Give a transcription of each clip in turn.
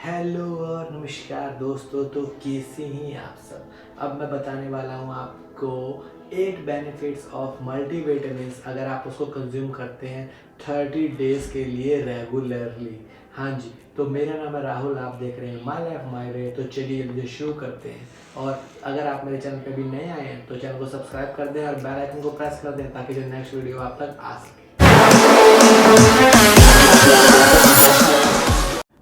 Hello और नमस्कार दोस्तों। तो कैसे हैं आप सब। अब मैं बताने वाला हूँ आपको 8 बेनिफिट्स ऑफ मल्टीविटामिन्स अगर आप उसको कंज्यूम करते हैं 30 डेज़ के लिए रेगुलरली। हाँ जी, तो मेरा नाम है राहुल, आप देख रहे हैं माय लाइफ माय वे। तो चलिए वीडियो शुरू करते हैं। और अगर आप मेरे चैनल पे अभी नए आए हैं तो चैनल को सब्सक्राइब कर दें और बेल आइकन को प्रेस कर दें ताकि जो नेक्स्ट वीडियो आप तक आ सके।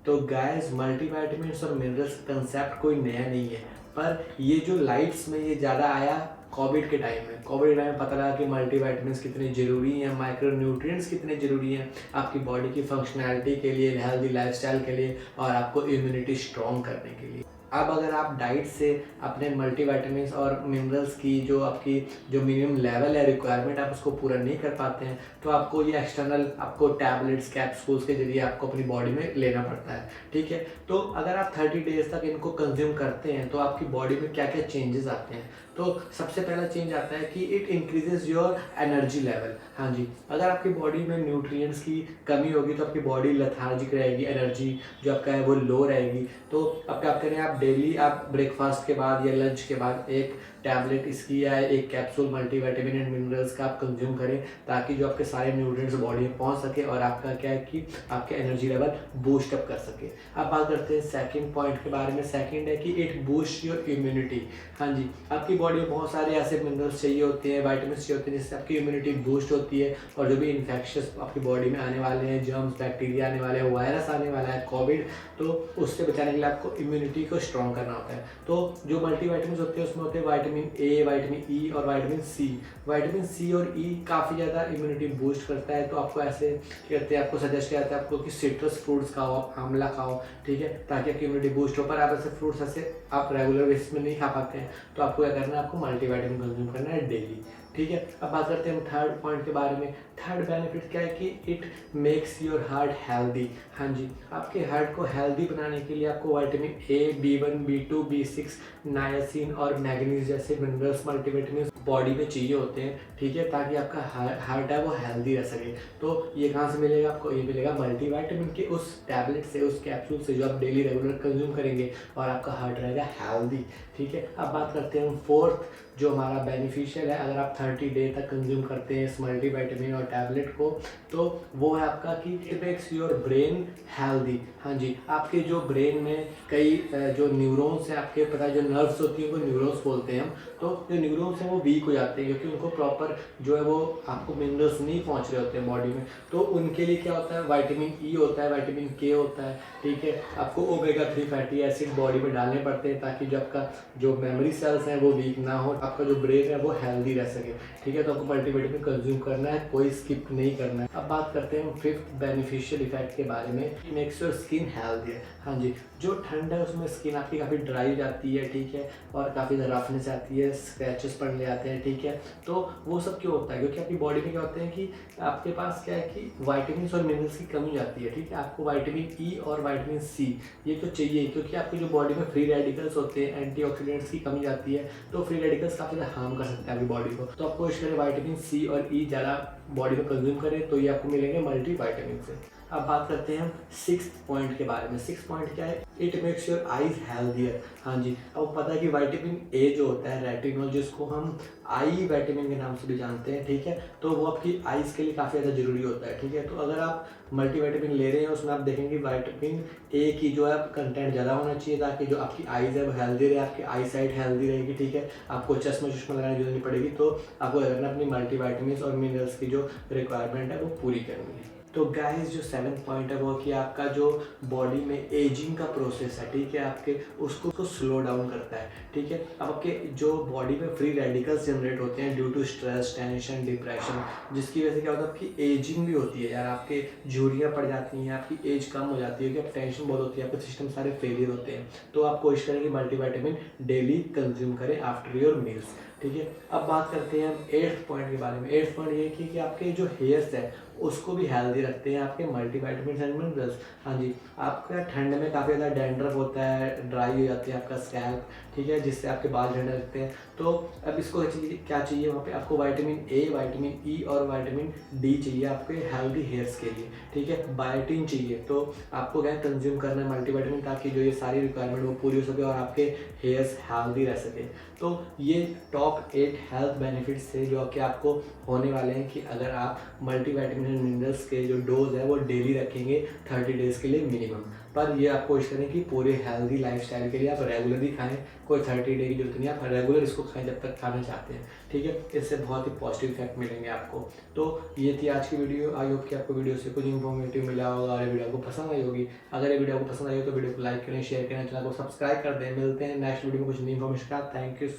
तो गाइस, मल्टीविटामिन्स और मिनरल्स कंसेप्ट कोई नया नहीं है, पर ये जो लाइट्स में ये ज़्यादा आया कोविड के टाइम में। कोविड के टाइम में पता लगा कि मल्टीविटामिन्स कितने ज़रूरी हैं, माइक्रो न्यूट्रिएंट्स कितने ज़रूरी हैं आपकी बॉडी की फंक्शनैलिटी के लिए, हेल्दी लाइफस्टाइल के लिए और आपको इम्यूनिटी स्ट्रॉन्ग करने के लिए। अब अगर आप डाइट से अपने मल्टीविटामिन्स और मिनरल्स की जो आपकी जो मिनिमम लेवल है रिक्वायरमेंट, आप उसको पूरा नहीं कर पाते हैं तो आपको ये एक्सटर्नल आपको टैबलेट्स कैप्सूल्स के जरिए आपको अपनी बॉडी में लेना पड़ता है। ठीक है, तो अगर आप 30 डेज तक इनको कंज्यूम करते हैं तो आपकी बॉडी में क्या क्या चेंजेस आते हैं। तो सबसे पहला चेंज आता है कि it increases your energy level. हाँ जी, अगर आपकी बॉडी में न्यूट्रिएंट्स की कमी होगी तो आपकी बॉडी लेथार्जिक रहेगी, एनर्जी जो आपका है वो लो रहेगी। तो अब क्या करें, आप डेली आप ब्रेकफास्ट के बाद या लंच के बाद एक टैबलेट इसकी या एक कैप्सूल मल्टीविटामिन एंड मिनरल्स का आप कंज्यूम करें ताकि जो आपके सारे न्यूट्रिएंट्स बॉडी में पहुंच सके और आपका क्या है कि आपके एनर्जी लेवल बूस्ट अप कर सके। अब बात करते हैं सेकंड पॉइंट के बारे में। सेकंड है कि इट बूस्ट योर इम्यूनिटी। हाँ जी, आपकी बॉडी में बहुत सारे ऐसे मिनरल्स चाहिए होते हैं, वाइटामिन चाहिए होते हैं जिससे आपकी इम्यूनिटी बूस्ट होती है और जो भी इन्फेक्शंस आपकी बॉडी में आने वाले हैं, जर्म्स बैक्टीरिया आने वाले हैं, वायरस आने वाला है, कोविड, तो उससे बचाने के लिए आपको इम्यूनिटी को स्ट्रॉन्ग करना होता है। तो जो मल्टीविटामिन्स होते हैं उसमें होते हैं वाइटामिन ए, वाइटामिन ई और वाइटामिन सी। वाइटामिन सी और ई काफ़ी ज़्यादा इम्यूनिटी बूस्ट करता है। तो आपको ऐसे कहते हैं, आपको सजेस्ट किया जाता है आपको कि सिट्रस फ्रूट्स खाओ, आंवला खाओ, ठीक है, ताकि आपकी इम्यूनिटी बूस्ट हो। पर आप ऐसे फ्रूट्स ऐसे आप रेगुलर बेसिस में नहीं खा पाते हैं तो आपको क्या करना है, आपको मल्टीविटामिन कंज्यूम करना है डेली। ठीक है, अब बात करते हैं हम थर्ड पॉइंट के बारे में। थर्ड बेनिफिट क्या है कि it makes your heart healthy. हाँ जी, आपके हार्ट को हेल्दी बनाने के लिए आपको vitamin A, B1, B2, B6, नायासिन और मैग्नीज जैसे मिनरल्स मल्टीविटामिन बॉडी में चाहिए होते हैं। ठीक है, ताकि आपका हार्ट है वो हेल्दी रह सके। तो ये कहाँ से मिलेगा आपको, ये मिलेगा मल्टीविटामिन के उस टैबलेट से, उस कैप्सूल से जो आप डेली रेगुलर कंज्यूम करेंगे और आपका हार्ट रहेगा हेल्दी। ठीक है, अब बात करते हैं हम फोर्थ जो हमारा बेनिफिशियल है अगर आप 30 डे तक कंज्यूम करते हैं इस मल्टीविटामिन और टैबलेट को, तो वो है आपका कि it makes your brain healthy. हाँ जी, आपके जो ब्रेन में कई जो न्यूरॉन्स हैं, आपके पता है जो नर्व्स होती हैं वो न्यूरॉन्स बोलते हैं हम। तो जो न्यूरॉन्स हैं वो वीक हो जाते हैं क्योंकि उनको प्रॉपर जो है वो आपको मिनरल्स नहीं पहुंच रहे होते हैं बॉडी में। तो उनके लिए क्या होता है, विटामिन ई होता है, विटामिन के होता है। ठीक है, आपको ओमेगा 3 फैटी एसिड बॉडी में डालने पड़ते हैं ताकि जो आपका जो मेमोरी सेल्स हैं वो वीक ना हो, आपका जो ब्रेन है वो हेल्दी रह सके। ठीक है, तो आपको मल्टीविटामिन कंज्यूम करना है, कोई स्किप नहीं करना है। अब बात करते हैं फिफ्थ बेनिफिशियल इफेक्ट के बारे में। मेक्स योर स्किन हेल्दी है। हाँ जी, जो ठंड है उसमें स्किन आपकी काफ़ी ड्राई हो जाती है, ठीक है, और काफ़ी रफनेस आती है, स्क्रैचेस पड़ने जाते हैं। ठीक है, तो वो सब क्यों होता है, क्योंकि आपकी बॉडी में क्या होते हैं कि आपके पास क्या है कि वाइटामिन और मिनरल्स की कमी हो जाती है। ठीक है, आपको वाइटामिन ई और वाइटामिन सी ये तो चाहिए क्योंकि आपकी जो बॉडी में फ्री रेडिकल्स होते हैं, एंटीऑक्सीडेंट्स की कमी जाती है, तो फ्री रेडिकल्स काफ़ी ज़्यादा हार्म कर सकते हैं आपकी बॉडी को। तो आपको इसके लिए वाइटामिन सी और ई ज़्यादा बॉडी में कंज्यूम करें तो ये आपको मिलेंगे मल्टीविटामिन से। अब बात करते हैं हम सिक्स्थ पॉइंट के बारे में। सिक्स्थ पॉइंट क्या है, it makes your eyes healthier. हाँ जी, अब पता है कि विटामिन ए जो होता है रेटिनॉल, जिसको हम आई विटामिन के नाम से भी जानते हैं, ठीक है, तो वो आपकी आईज के लिए काफ़ी ज़्यादा जरूरी होता है। ठीक है, तो अगर आप मल्टीविटामिन ले रहे हैं उसमें आप देखेंगे विटामिन ए की जो है कंटेंट ज़्यादा होना चाहिए ताकि जो आपकी आईज है वो हेल्दी रहे, आपकी आई साइट हेल्दी रहेगी। ठीक है, आपको चश्मा लगाने की जरूरत नहीं पड़ेगी। तो आपको करना अपनी मल्टीविटामिन और मिनरल्स की जो रिक्वायरमेंट है वो पूरी करनी है। तो गाइस, जो सेवन्थ पॉइंट है वो कि आपका जो बॉडी में एजिंग का प्रोसेस है, ठीक है, आपके उसको स्लो डाउन करता है। ठीक है, अब आपके जो बॉडी में फ्री रेडिकल्स जनरेट होते हैं due to stress, tension, depression, जिसकी वजह से क्या होता है आपकी एजिंग भी होती है यार, आपके झुर्रियाँ पड़ जाती हैं, आपकी एज कम हो जाती है क्योंकि टेंशन बहुत होती है, आपके सिस्टम सारे फेलियर होते हैं। तो आप कोशिश करें कि मल्टीविटामिन डेली कंज्यूम करें आफ्टर योर मील्स। ठीक है, अब बात करते हैं हम एट्थ पॉइंट के बारे में। एट्थ पॉइंट ये कि आपके जो हेयर्स है उसको भी हेल्दी रखते हैं आपके मल्टीविटामिन एंड मिनरल्स। हाँ जी, आपका ठंड में काफ़ी ज़्यादा डैंड्रफ होता है, ड्राई हो जाती है आपका स्कैल्प, ठीक है, जिससे आपके बाल झड़ने लगते हैं। तो अब इसको क्या चाहिए वहाँ पे आपको विटामिन ए, विटामिन ई और विटामिन डी चाहिए आपके हेल्दी हेयर्स के लिए, ठीक है। बायोटिन चाहिए, तो आपको क्या कंज्यूम करना है मल्टीविटामिन, ताकि जो ये सारी रिक्वायरमेंट वो पूरी हो सके और आपके हेयर्स हेल्दी रह सके। तो ये टॉप 8 हेल्थ बेनिफिट्स थे जो कि आपको होने वाले हैं कि अगर आप मल्टीविटामिन एंड मिनरल्स के जो डोज है वो डेली रखेंगे 30 डेज़ के लिए मिनिमम। पर ये आप कोशिश करें कि पूरे हेल्दी लाइफस्टाइल के लिए आप रेगुलरली खाएं, कोई 30 डे की जरूरत नहीं है, आप रेगुलर इसको खाएं जब तक खाना चाहते हैं, ठीक है। इससे बहुत ही पॉजिटिव इफेक्ट मिलेंगे आपको। तो ये थी आज की वीडियो। आई होप कि आपको वीडियो से कुछ इन्फॉर्मेटिव मिला होगा और ये वीडियो आपको पसंद आई होगी। अगर ये वीडियो आपको पसंद आई हो तो वीडियो को लाइक करें, शेयर करें, चैनल को सब्सक्राइब कर दें। मिलते हैं नेक्स्ट वीडियो में कुछ नई इन्फॉर्मेशन का। Thank you.